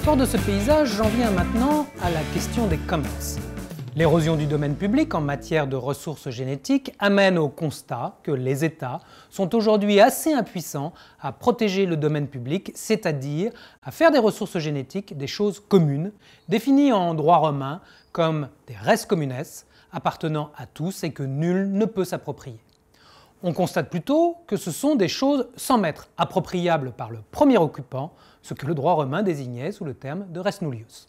Fort de ce paysage, j'en viens maintenant à la question des commons. L'érosion du domaine public en matière de ressources génétiques amène au constat que les États sont aujourd'hui assez impuissants à protéger le domaine public, c'est-à-dire à faire des ressources génétiques des choses communes, définies en droit romain comme des res communes, appartenant à tous et que nul ne peut s'approprier. On constate plutôt que ce sont des choses sans maître, appropriables par le premier occupant, ce que le droit romain désignait sous le terme de res nullius.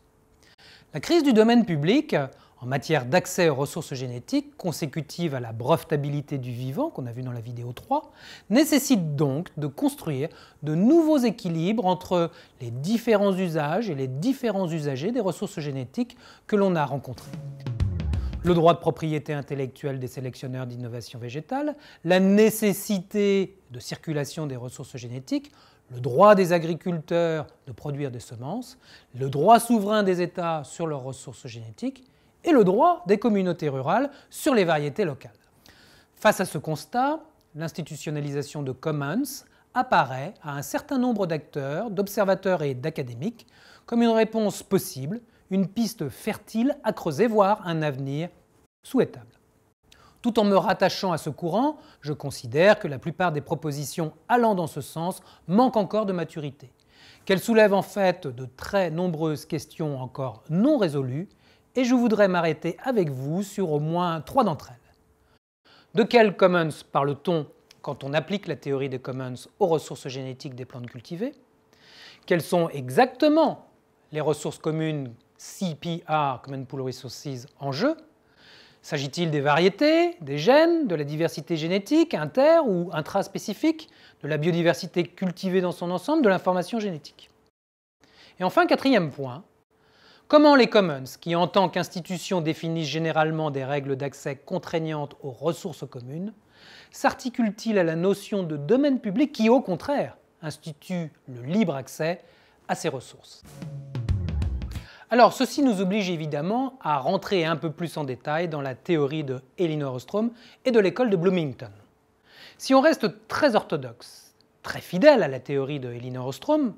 La crise du domaine public, en matière d'accès aux ressources génétiques, consécutive à la brevetabilité du vivant, qu'on a vu dans la vidéo 3, nécessite donc de construire de nouveaux équilibres entre les différents usages et les différents usagers des ressources génétiques que l'on a rencontrés. Le droit de propriété intellectuelle des sélectionneurs d'innovation végétale, la nécessité de circulation des ressources génétiques, le droit des agriculteurs de produire des semences, le droit souverain des États sur leurs ressources génétiques et le droit des communautés rurales sur les variétés locales. Face à ce constat, l'institutionnalisation de Commons apparaît à un certain nombre d'acteurs, d'observateurs et d'académiques comme une réponse possible, une piste fertile à creuser, voire un avenir souhaitable. Tout en me rattachant à ce courant, je considère que la plupart des propositions allant dans ce sens manquent encore de maturité, qu'elles soulèvent en fait de très nombreuses questions encore non résolues, et je voudrais m'arrêter avec vous sur au moins 3 d'entre elles. De quels commons parle-t-on quand on applique la théorie des commons aux ressources génétiques des plantes cultivées? Quelles sont exactement les ressources communes CPR, Common Pool Resources, en jeu? S'agit-il des variétés, des gènes, de la diversité génétique, inter- ou intraspécifique, de la biodiversité cultivée dans son ensemble, de l'information génétique? Et enfin, 4e point, comment les commons, qui en tant qu'institution définissent généralement des règles d'accès contraignantes aux ressources communes, s'articulent-ils à la notion de domaine public qui, au contraire, institue le libre accès à ces ressources? Alors, ceci nous oblige évidemment à rentrer un peu plus en détail dans la théorie de Elinor Ostrom et de l'école de Bloomington. Si on reste très orthodoxe, très fidèle à la théorie de Elinor Ostrom,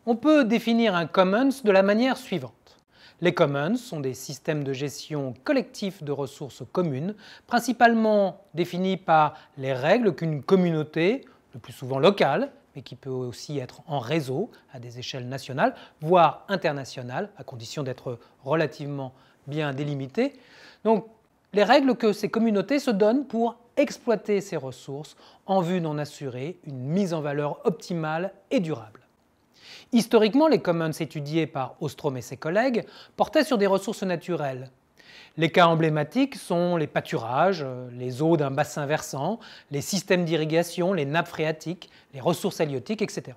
on peut définir un commons de la manière suivante. Les commons sont des systèmes de gestion collectifs de ressources communes, principalement définis par les règles qu'une communauté, le plus souvent locale, mais qui peut aussi être en réseau à des échelles nationales, voire internationales, à condition d'être relativement bien délimitées. Donc, les règles que ces communautés se donnent pour exploiter ces ressources en vue d'en assurer une mise en valeur optimale et durable. Historiquement, les commons étudiés par Ostrom et ses collègues portaient sur des ressources naturelles. Les cas emblématiques sont les pâturages, les eaux d'un bassin versant, les systèmes d'irrigation, les nappes phréatiques, les ressources halieutiques, etc.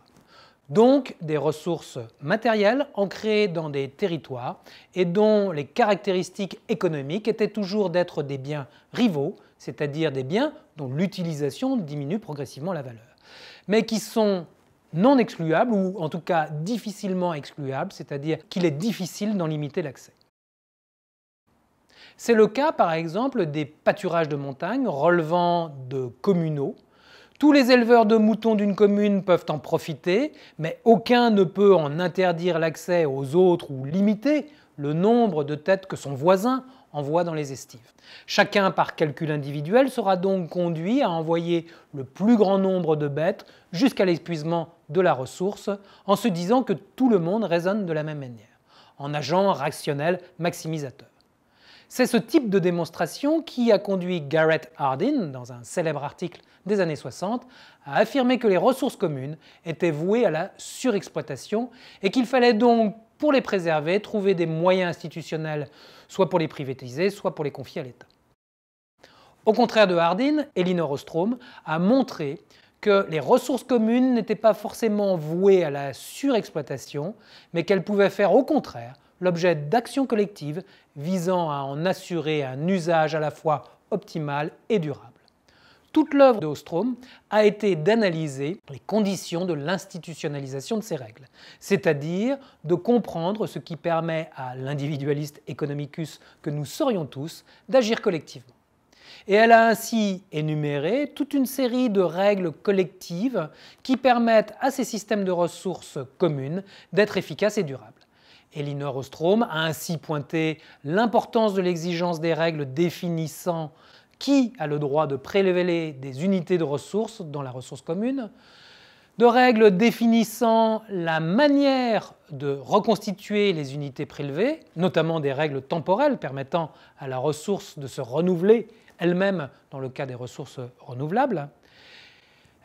Donc des ressources matérielles ancrées dans des territoires et dont les caractéristiques économiques étaient toujours d'être des biens rivaux, c'est-à-dire des biens dont l'utilisation diminue progressivement la valeur, mais qui sont non excluables ou en tout cas difficilement excluables, c'est-à-dire qu'il est difficile d'en limiter l'accès. C'est le cas, par exemple, des pâturages de montagne relevant de communaux. Tous les éleveurs de moutons d'une commune peuvent en profiter, mais aucun ne peut en interdire l'accès aux autres ou limiter le nombre de têtes que son voisin envoie dans les estives. Chacun, par calcul individuel, sera donc conduit à envoyer le plus grand nombre de bêtes jusqu'à l'épuisement de la ressource, en se disant que tout le monde raisonne de la même manière, en agent rationnel maximisateur. C'est ce type de démonstration qui a conduit Garrett Hardin, dans un célèbre article des années 60, à affirmer que les ressources communes étaient vouées à la surexploitation et qu'il fallait donc, pour les préserver, trouver des moyens institutionnels, soit pour les privatiser, soit pour les confier à l'État. Au contraire de Hardin, Elinor Ostrom a montré que les ressources communes n'étaient pas forcément vouées à la surexploitation, mais qu'elles pouvaient faire au contraire l'objet d'actions collectives visant à en assurer un usage à la fois optimal et durable. Toute l'œuvre de Ostrom a été d'analyser les conditions de l'institutionnalisation de ces règles, c'est-à-dire de comprendre ce qui permet à l'individualiste economicus que nous serions tous d'agir collectivement. Et elle a ainsi énuméré toute une série de règles collectives qui permettent à ces systèmes de ressources communes d'être efficaces et durables. Elinor Ostrom a ainsi pointé l'importance de l'exigence des règles définissant qui a le droit de prélever des unités de ressources dans la ressource commune, de règles définissant la manière de reconstituer les unités prélevées, notamment des règles temporelles permettant à la ressource de se renouveler elle-même dans le cas des ressources renouvelables.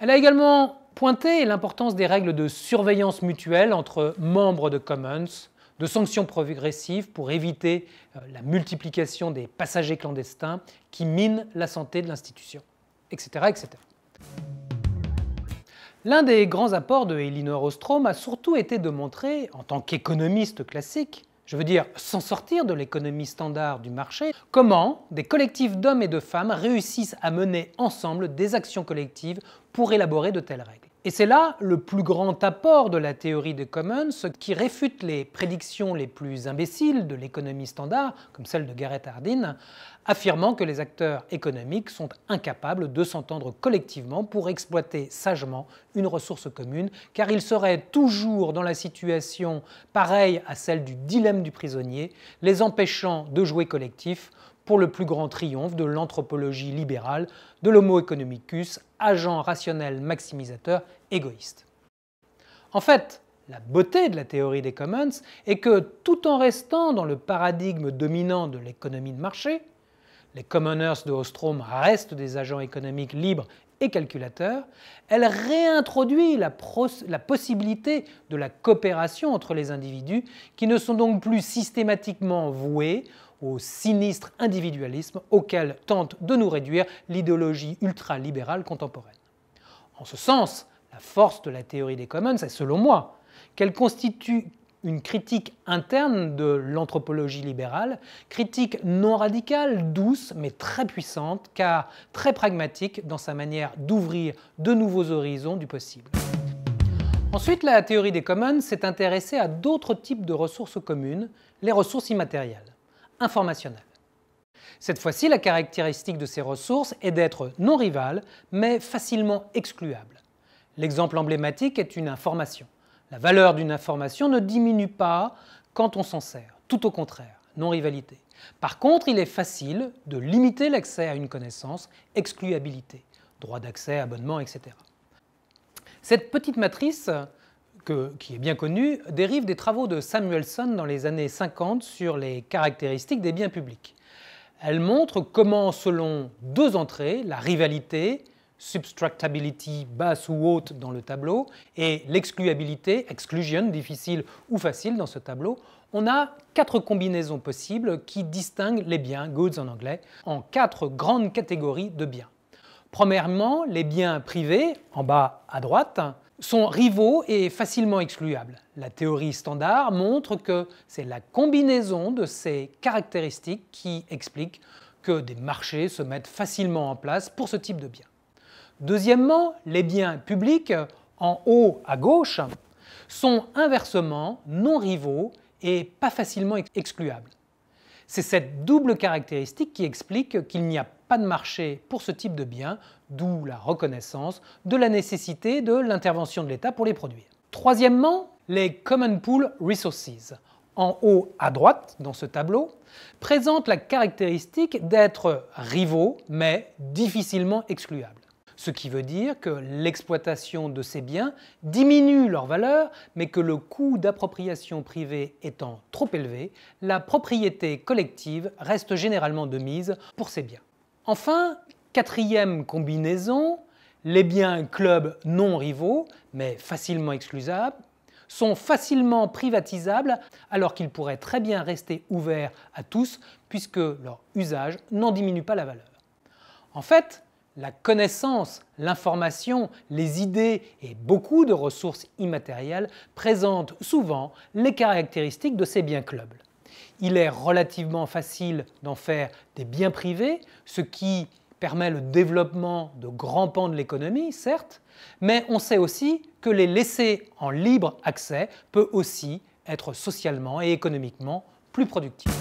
Elle a également pointé l'importance des règles de surveillance mutuelle entre membres de Commons, de sanctions progressives pour éviter la multiplication des passagers clandestins qui minent la santé de l'institution, etc., etc. L'un des grands apports de Elinor Ostrom a surtout été de montrer, en tant qu'économiste classique, je veux dire sans sortir de l'économie standard du marché, comment des collectifs d'hommes et de femmes réussissent à mener ensemble des actions collectives pour élaborer de telles règles. Et c'est là le plus grand apport de la théorie des commons qui réfute les prédictions les plus imbéciles de l'économie standard, comme celle de Garrett Hardin, affirmant que les acteurs économiques sont incapables de s'entendre collectivement pour exploiter sagement une ressource commune, car ils seraient toujours dans la situation pareille à celle du dilemme du prisonnier, les empêchant de jouer collectif pour le plus grand triomphe de l'anthropologie libérale, de l'homo economicus, agent rationnel maximisateur égoïste. En fait, la beauté de la théorie des commons est que tout en restant dans le paradigme dominant de l'économie de marché, les commoners de Ostrom restent des agents économiques libres et calculateurs, elle réintroduit la possibilité de la coopération entre les individus qui ne sont donc plus systématiquement voués au sinistre individualisme auquel tente de nous réduire l'idéologie ultralibérale contemporaine. En ce sens, la force de la théorie des commons est, selon moi, qu'elle constitue une critique interne de l'anthropologie libérale, critique non radicale, douce, mais très puissante, car très pragmatique dans sa manière d'ouvrir de nouveaux horizons du possible. Ensuite, la théorie des commons s'est intéressée à d'autres types de ressources communes, les ressources immatérielles, informationnelles. Cette fois-ci, la caractéristique de ces ressources est d'être non rivales, mais facilement excluables. L'exemple emblématique est une information. La valeur d'une information ne diminue pas quand on s'en sert, tout au contraire, non-rivalité. Par contre, il est facile de limiter l'accès à une connaissance, excluabilité, droit d'accès, abonnement, etc. Cette petite matrice, qui est bien connue, dérive des travaux de Samuelson dans les années 50 sur les caractéristiques des biens publics. Elle montre comment, selon deux entrées, la rivalité, subtractability basse ou haute dans le tableau, et l'excluabilité, exclusion, difficile ou facile dans ce tableau, on a quatre combinaisons possibles qui distinguent les biens, goods en anglais, en quatre grandes catégories de biens. Premièrement, les biens privés, en bas à droite, sont rivaux et facilement excluables. La théorie standard montre que c'est la combinaison de ces caractéristiques qui explique que des marchés se mettent facilement en place pour ce type de biens. Deuxièmement, les biens publics, en haut à gauche, sont inversement non rivaux et pas facilement excluables. C'est cette double caractéristique qui explique qu'il n'y a pas de marché pour ce type de biens, d'où la reconnaissance de la nécessité de l'intervention de l'État pour les produire. Troisièmement, les Common Pool Resources, en haut à droite dans ce tableau, présentent la caractéristique d'être rivaux mais difficilement excluables. Ce qui veut dire que l'exploitation de ces biens diminue leur valeur, mais que le coût d'appropriation privée étant trop élevé, la propriété collective reste généralement de mise pour ces biens. Enfin, quatrième combinaison, les biens clubs non rivaux, mais facilement exclusables, sont facilement privatisables alors qu'ils pourraient très bien rester ouverts à tous puisque leur usage n'en diminue pas la valeur. En fait, la connaissance, l'information, les idées et beaucoup de ressources immatérielles présentent souvent les caractéristiques de ces biens clubs. Il est relativement facile d'en faire des biens privés, ce qui permet le développement de grands pans de l'économie, certes, mais on sait aussi que les laisser en libre accès peut aussi être socialement et économiquement plus productif.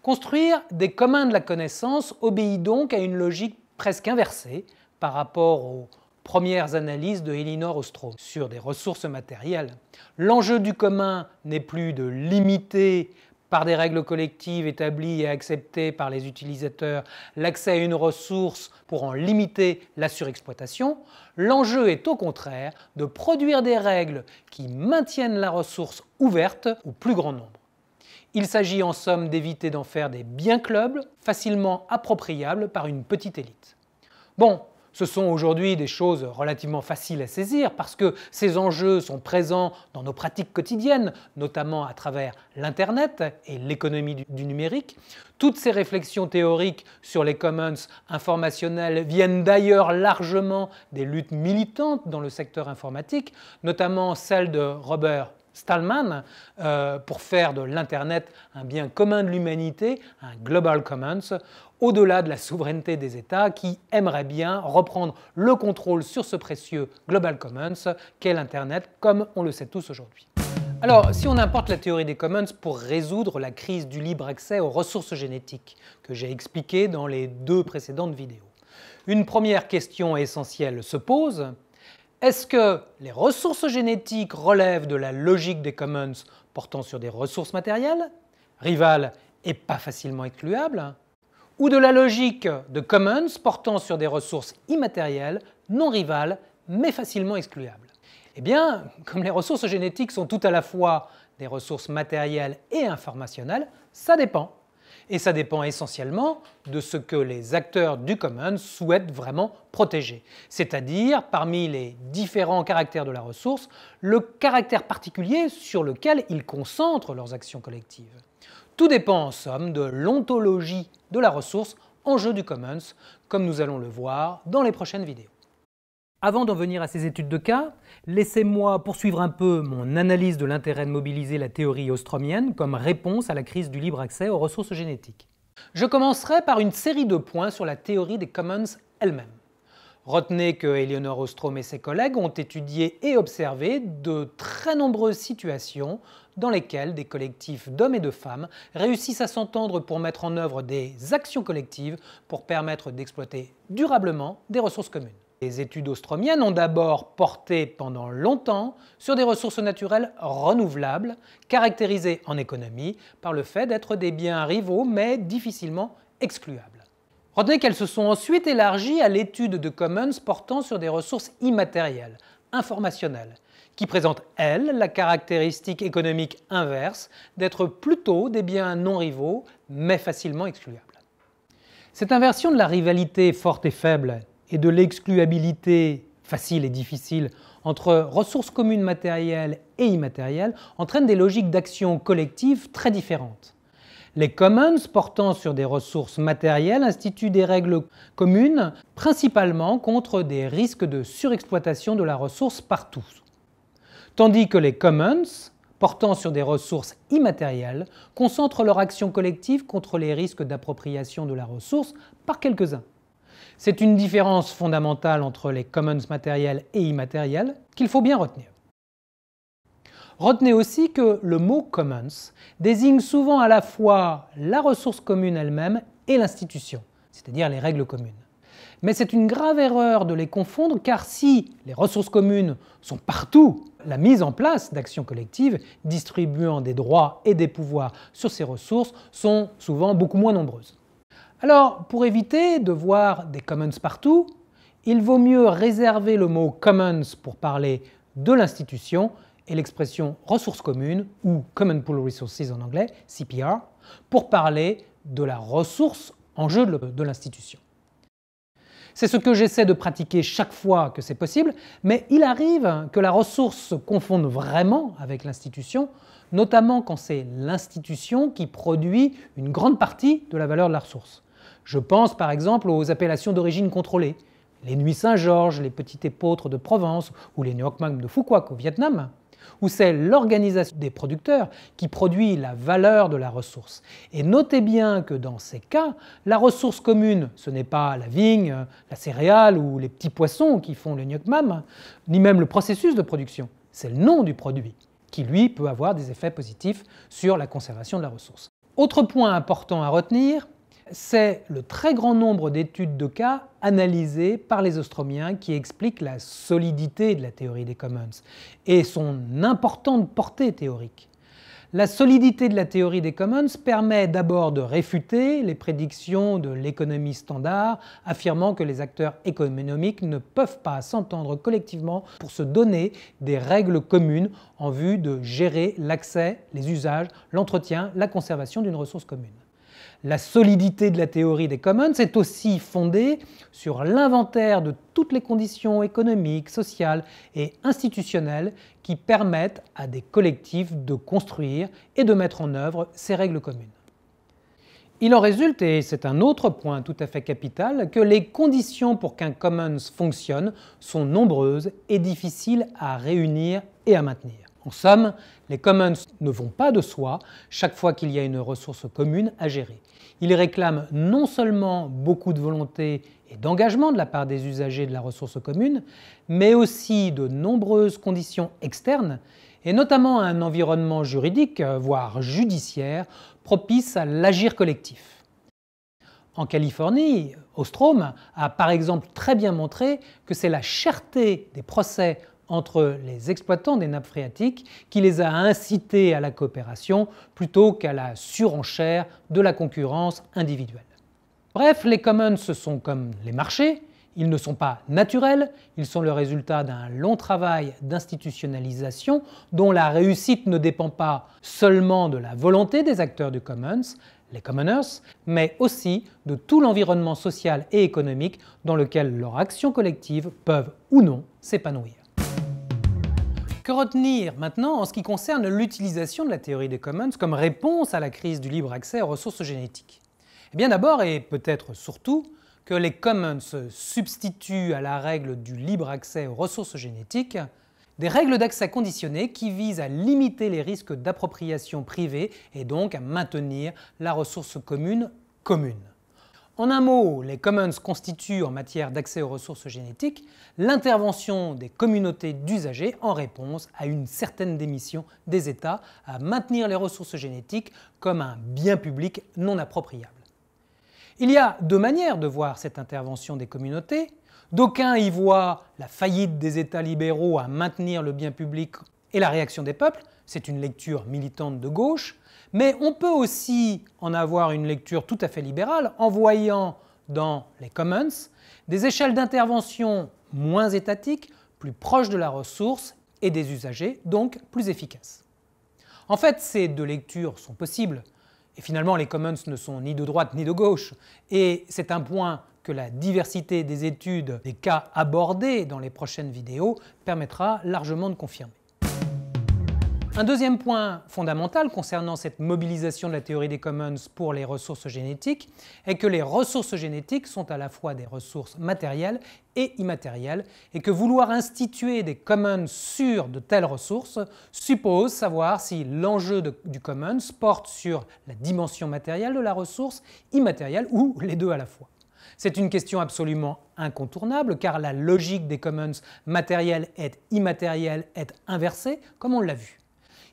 Construire des communs de la connaissance obéit donc à une logique presque inversée par rapport aux Premières analyses de Elinor Ostrom sur des ressources matérielles. L'enjeu du commun n'est plus de limiter par des règles collectives établies et acceptées par les utilisateurs l'accès à une ressource pour en limiter la surexploitation. L'enjeu est au contraire de produire des règles qui maintiennent la ressource ouverte au plus grand nombre. Il s'agit en somme d'éviter d'en faire des biens clubs facilement appropriables par une petite élite. Bon, ce sont aujourd'hui des choses relativement faciles à saisir parce que ces enjeux sont présents dans nos pratiques quotidiennes, notamment à travers l'Internet et l'économie du numérique. Toutes ces réflexions théoriques sur les commons informationnels viennent d'ailleurs largement des luttes militantes dans le secteur informatique, notamment celle de Robert Stallman pour faire de l'Internet un bien commun de l'humanité, un Global Commons, au-delà de la souveraineté des États qui aimeraient bien reprendre le contrôle sur ce précieux Global Commons qu'est l'Internet, comme on le sait tous aujourd'hui. Alors, si on importe la théorie des commons pour résoudre la crise du libre accès aux ressources génétiques, que j'ai expliqué dans les 2 précédentes vidéos, une première question essentielle se pose. Est-ce que les ressources génétiques relèvent de la logique des commons portant sur des ressources matérielles, rivales et pas facilement excluables, ou de la logique de commons portant sur des ressources immatérielles, non rivales, mais facilement excluables? Eh bien, comme les ressources génétiques sont tout à la fois des ressources matérielles et informationnelles, ça dépend. Et ça dépend essentiellement de ce que les acteurs du commons souhaitent vraiment protéger. C'est-à-dire, parmi les différents caractères de la ressource, le caractère particulier sur lequel ils concentrent leurs actions collectives. Tout dépend en somme de l'ontologie de la ressource en jeu du commons, comme nous allons le voir dans les prochaines vidéos. Avant d'en venir à ces études de cas, laissez-moi poursuivre un peu mon analyse de l'intérêt de mobiliser la théorie ostromienne comme réponse à la crise du libre accès aux ressources génétiques. Je commencerai par une série de points sur la théorie des commons elle-même. Retenez que Elinor Ostrom et ses collègues ont étudié et observé de très nombreuses situations dans lesquelles des collectifs d'hommes et de femmes réussissent à s'entendre pour mettre en œuvre des actions collectives pour permettre d'exploiter durablement des ressources communes. Les études ostromiennes ont d'abord porté pendant longtemps sur des ressources naturelles renouvelables, caractérisées en économie par le fait d'être des biens rivaux mais difficilement excluables. Retenez qu'elles se sont ensuite élargies à l'étude de commons portant sur des ressources immatérielles, informationnelles, qui présentent, elles, la caractéristique économique inverse d'être plutôt des biens non rivaux mais facilement excluables. Cette inversion de la rivalité forte et faible et de l'excluabilité facile et difficile entre ressources communes matérielles et immatérielles entraîne des logiques d'action collective très différentes. Les commons portant sur des ressources matérielles instituent des règles communes principalement contre des risques de surexploitation de la ressource par tous, tandis que les commons portant sur des ressources immatérielles concentrent leur action collective contre les risques d'appropriation de la ressource par quelques-uns. C'est une différence fondamentale entre les commons matériels et immatériels qu'il faut bien retenir. Retenez aussi que le mot « commons » désigne souvent à la fois la ressource commune elle-même et l'institution, c'est-à-dire les règles communes. Mais c'est une grave erreur de les confondre car si les ressources communes sont partout, la mise en place d'actions collectives distribuant des droits et des pouvoirs sur ces ressources sont souvent beaucoup moins nombreuses. Alors, pour éviter de voir des commons partout, il vaut mieux réserver le mot « commons » pour parler de l'institution et l'expression « ressources communes » ou « Common Pool Resources » en anglais, CPR, pour parler de la ressource en jeu de l'institution. C'est ce que j'essaie de pratiquer chaque fois que c'est possible, mais il arrive que la ressource se confonde vraiment avec l'institution, notamment quand c'est l'institution qui produit une grande partie de la valeur de la ressource. Je pense par exemple aux appellations d'origine contrôlée, les Nuits Saint-Georges, les Petites Épeautres de Provence ou les Ngoc Mam de Phu Quoc au Vietnam, où c'est l'organisation des producteurs qui produit la valeur de la ressource. Et notez bien que dans ces cas, la ressource commune, ce n'est pas la vigne, la céréale ou les petits poissons qui font le Ngoc Mam, ni même le processus de production, c'est le nom du produit qui, lui, peut avoir des effets positifs sur la conservation de la ressource. Autre point important à retenir, c'est le très grand nombre d'études de cas analysées par les Ostromiens qui expliquent la solidité de la théorie des commons et son importante portée théorique. La solidité de la théorie des commons permet d'abord de réfuter les prédictions de l'économie standard, affirmant que les acteurs économiques ne peuvent pas s'entendre collectivement pour se donner des règles communes en vue de gérer l'accès, les usages, l'entretien, la conservation d'une ressource commune. La solidité de la théorie des commons est aussi fondée sur l'inventaire de toutes les conditions économiques, sociales et institutionnelles qui permettent à des collectifs de construire et de mettre en œuvre ces règles communes. Il en résulte, et c'est un autre point tout à fait capital, que les conditions pour qu'un commons fonctionne sont nombreuses et difficiles à réunir et à maintenir. En somme, les commons ne vont pas de soi chaque fois qu'il y a une ressource commune à gérer. Ils réclament non seulement beaucoup de volonté et d'engagement de la part des usagers de la ressource commune, mais aussi de nombreuses conditions externes, et notamment un environnement juridique, voire judiciaire, propice à l'agir collectif. En Californie, Ostrom a par exemple très bien montré que c'est la cherté des procès entre les exploitants des nappes phréatiques qui les a incités à la coopération plutôt qu'à la surenchère de la concurrence individuelle. Bref, les commons sont comme les marchés, ils ne sont pas naturels, ils sont le résultat d'un long travail d'institutionnalisation dont la réussite ne dépend pas seulement de la volonté des acteurs du commons, les commoners, mais aussi de tout l'environnement social et économique dans lequel leurs actions collectives peuvent ou non s'épanouir. Que retenir maintenant en ce qui concerne l'utilisation de la théorie des commons comme réponse à la crise du libre accès aux ressources génétiques? Eh bien d'abord et peut-être surtout que les commons substituent à la règle du libre accès aux ressources génétiques des règles d'accès conditionnées qui visent à limiter les risques d'appropriation privée et donc à maintenir la ressource commune commune. En un mot, les commons constituent en matière d'accès aux ressources génétiques l'intervention des communautés d'usagers en réponse à une certaine démission des États à maintenir les ressources génétiques comme un bien public non appropriable. Il y a deux manières de voir cette intervention des communautés. D'aucuns y voient la faillite des États libéraux à maintenir le bien public et la réaction des peuples, c'est une lecture militante de gauche, mais on peut aussi en avoir une lecture tout à fait libérale en voyant dans les commons des échelles d'intervention moins étatiques, plus proches de la ressource et des usagers, donc plus efficaces. En fait, ces deux lectures sont possibles, et finalement les commons ne sont ni de droite ni de gauche, et c'est un point que la diversité des études des cas abordés dans les prochaines vidéos permettra largement de confirmer. Un deuxième point fondamental concernant cette mobilisation de la théorie des commons pour les ressources génétiques est que les ressources génétiques sont à la fois des ressources matérielles et immatérielles et que vouloir instituer des commons sur de telles ressources suppose savoir si l'enjeu du commons porte sur la dimension matérielle de la ressource, immatérielle ou les deux à la fois. C'est une question absolument incontournable car la logique des commons matériels et immatériels est inversée comme on l'a vu.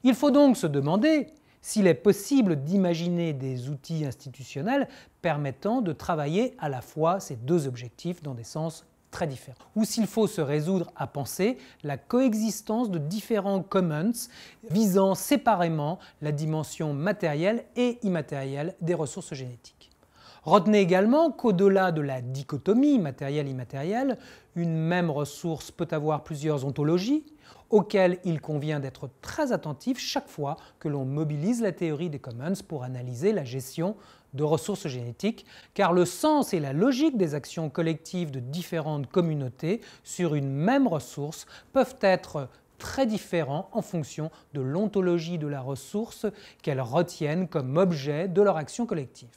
Il faut donc se demander s'il est possible d'imaginer des outils institutionnels permettant de travailler à la fois ces deux objectifs dans des sens très différents. Ou s'il faut se résoudre à penser la coexistence de différents commons visant séparément la dimension matérielle et immatérielle des ressources génétiques. Retenez également qu'au-delà de la dichotomie matériel-immatériel, une même ressource peut avoir plusieurs ontologies, auxquelles il convient d'être très attentif chaque fois que l'on mobilise la théorie des commons pour analyser la gestion de ressources génétiques, car le sens et la logique des actions collectives de différentes communautés sur une même ressource peuvent être très différents en fonction de l'ontologie de la ressource qu'elles retiennent comme objet de leur action collective.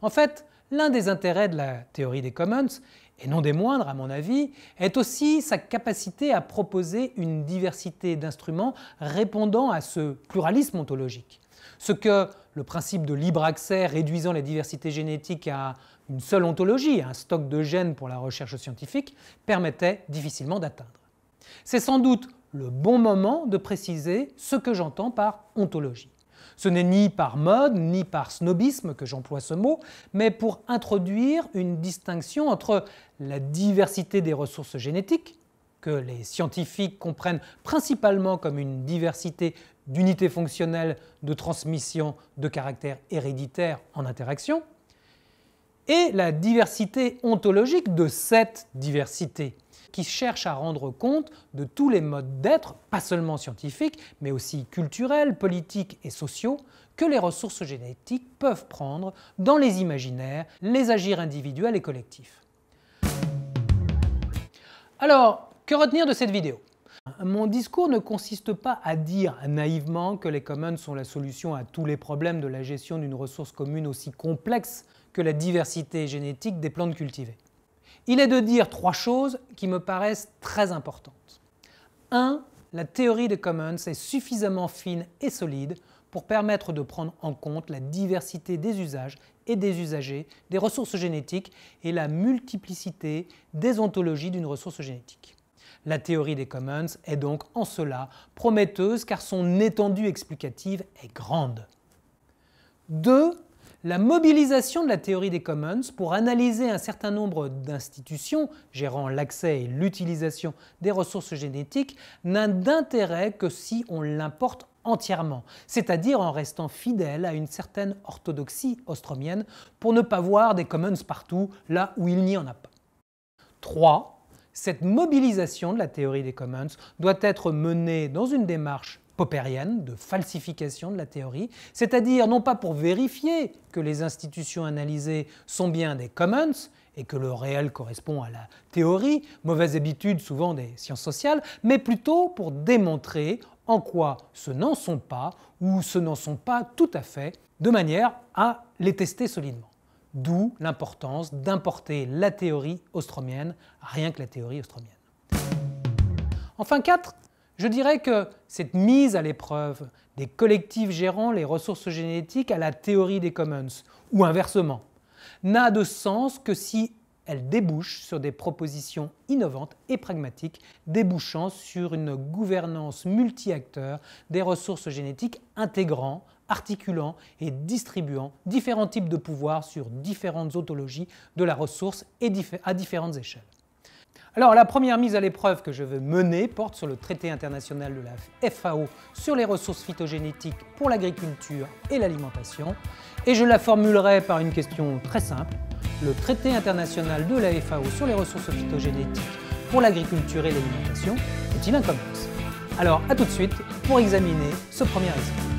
En fait, l'un des intérêts de la théorie des commons, et non des moindres à mon avis, est aussi sa capacité à proposer une diversité d'instruments répondant à ce pluralisme ontologique. Ce que le principe de libre accès réduisant les diversités génétiques à une seule ontologie, un stock de gènes pour la recherche scientifique, permettait difficilement d'atteindre. C'est sans doute le bon moment de préciser ce que j'entends par ontologie. Ce n'est ni par mode, ni par snobisme que j'emploie ce mot, mais pour introduire une distinction entre la diversité des ressources génétiques, que les scientifiques comprennent principalement comme une diversité d'unités fonctionnelles de transmission de caractère héréditaire en interaction, et la diversité ontologique de cette diversité, qui cherche à rendre compte de tous les modes d'être, pas seulement scientifiques, mais aussi culturels, politiques et sociaux, que les ressources génétiques peuvent prendre dans les imaginaires, les agirs individuels et collectifs. Alors, que retenir de cette vidéo ? Mon discours ne consiste pas à dire naïvement que les commons sont la solution à tous les problèmes de la gestion d'une ressource commune aussi complexe que la diversité génétique des plantes cultivées. Il est de dire trois choses qui me paraissent très importantes. 1. La théorie des commons est suffisamment fine et solide pour permettre de prendre en compte la diversité des usages et des usagers des ressources génétiques et la multiplicité des ontologies d'une ressource génétique. La théorie des commons est donc en cela prometteuse car son étendue explicative est grande. 2. La mobilisation de la théorie des commons pour analyser un certain nombre d'institutions gérant l'accès et l'utilisation des ressources génétiques n'a d'intérêt que si on l'importe entièrement, c'est-à-dire en restant fidèle à une certaine orthodoxie ostromienne pour ne pas voir des commons partout là où il n'y en a pas. 3. Cette mobilisation de la théorie des commons doit être menée dans une démarche poppérienne de falsification de la théorie, c'est-à-dire non pas pour vérifier que les institutions analysées sont bien des commons et que le réel correspond à la théorie, mauvaise habitude souvent des sciences sociales, mais plutôt pour démontrer en quoi ce n'en sont pas ou ce n'en sont pas tout à fait, de manière à les tester solidement. D'où l'importance d'importer la théorie ostromienne, rien que la théorie ostromienne. Enfin 4. Je dirais que cette mise à l'épreuve des collectifs gérant les ressources génétiques à la théorie des commons, ou inversement, n'a de sens que si elle débouche sur des propositions innovantes et pragmatiques, débouchant sur une gouvernance multi-acteurs des ressources génétiques intégrant, articulant et distribuant différents types de pouvoirs sur différentes ontologies de la ressource et à différentes échelles. Alors la première mise à l'épreuve que je veux mener porte sur le traité international de la FAO sur les ressources phytogénétiques pour l'agriculture et l'alimentation et je la formulerai par une question très simple. Le traité international de la FAO sur les ressources phytogénétiques pour l'agriculture et l'alimentation est-il un commons ? Alors à tout de suite pour examiner ce premier essai.